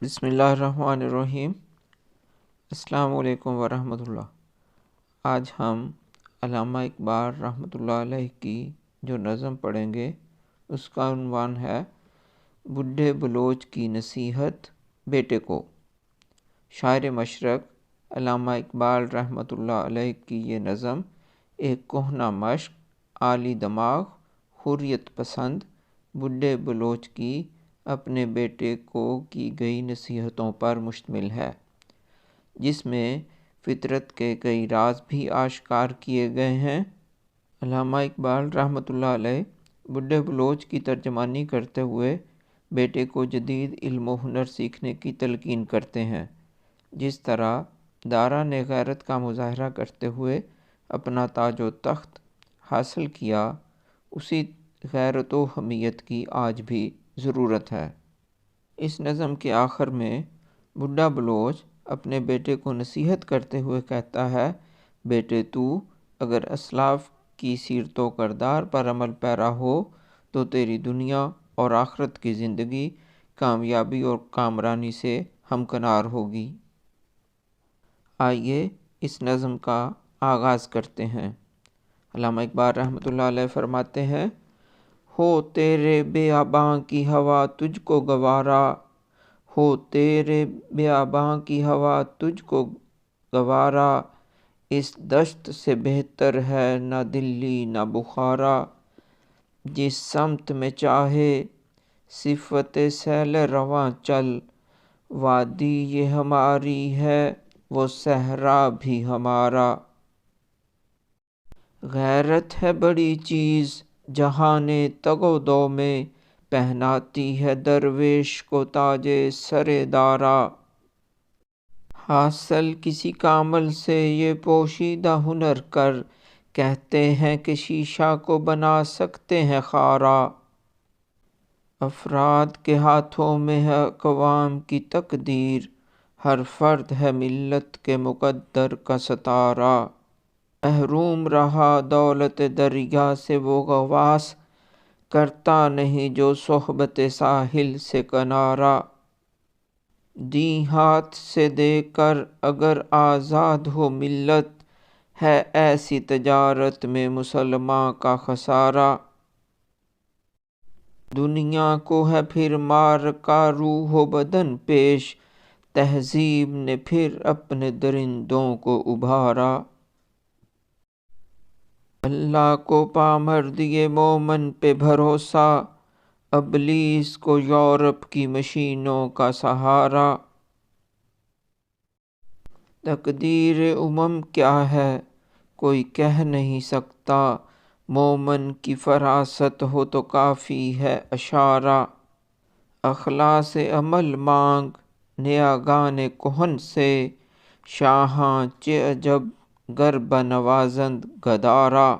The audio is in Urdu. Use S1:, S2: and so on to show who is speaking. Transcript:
S1: بسم اللہ الرحمن الرحیم۔ السلام علیکم ورحمۃ اللہ۔ آج ہم علامہ اقبال رحمۃ اللہ علیہ کی جو نظم پڑھیں گے اس کا عنوان ہے بڈھے بلوچ کی نصیحت بیٹے کو۔ شاعر مشرق علامہ اقبال رحمۃ اللہ علیہ کی یہ نظم ایک کہنہ مشق، عالی دماغ، حریت پسند بڈھے بلوچ کی اپنے بیٹے کو کی گئی نصیحتوں پر مشتمل ہے، جس میں فطرت کے کئی راز بھی آشکار کیے گئے ہیں۔ علامہ اقبال رحمۃ اللہ علیہ بڈھے بلوچ کی ترجمانی کرتے ہوئے بیٹے کو جدید علم و ہنر سیکھنے کی تلقین کرتے ہیں، جس طرح دارا نے غیرت کا مظاہرہ کرتے ہوئے اپنا تاج و تخت حاصل کیا، اسی غیرت و حمیت کی آج بھی ضرورت ہے۔ اس نظم کے آخر میں بڈھا بلوچ اپنے بیٹے کو نصیحت کرتے ہوئے کہتا ہے، بیٹے تو اگر اسلاف کی سیرت و کردار پر عمل پیرا ہو تو تیری دنیا اور آخرت کی زندگی کامیابی اور کامرانی سے ہمکنار ہوگی۔ آئیے اس نظم کا آغاز کرتے ہیں۔ علامہ اقبال رحمۃ اللہ علیہ فرماتے ہیں، ہو تیرے بیاباں کی ہوا تجھ کو گوارا، ہو تیرے بیاباں کی ہوا تجھ کو گوارا، اس دشت سے بہتر ہے نہ دلی نہ بخارا، جس سمت میں چاہے صفت سیل رواں چل، وادی یہ ہماری ہے وہ صحرا بھی ہمارا، غیرت ہے بڑی چیز جہان تگ و دو میں، پہناتی ہے درویش کو تاج سر دارا، حاصل کسی کامل سے یہ پوشیدہ ہنر کر، کہتے ہیں کہ شیشہ کو بنا سکتے ہیں خارا، افراد کے ہاتھوں میں ہے اقوام کی تقدیر، ہر فرد ہے ملت کے مقدر کا ستارہ، محروم رہا دولت دریا سے وہ غواص، کرتا نہیں جو صحبت ساحل سے کنارہ، دیں ہاتھ سے دے کر اگر آزاد ہو ملت، ہے ایسی تجارت میں مسلماں کا خسارہ، دنیا کو ہے پھر مار کا روح و بدن پیش، تہذیب نے پھر اپنے درندوں کو ابھارا، اللہ کو پامردیے مومن پہ بھروسہ، ابلیس کو یورپ کی مشینوں کا سہارا، تقدیر امم کیا ہے کوئی کہہ نہیں سکتا، مومن کی فراست ہو تو کافی ہے اشارہ، اخلاص عمل مانگ نیاگان کہن سے، شاہاں چہ عجب گر بنوازند گدارا،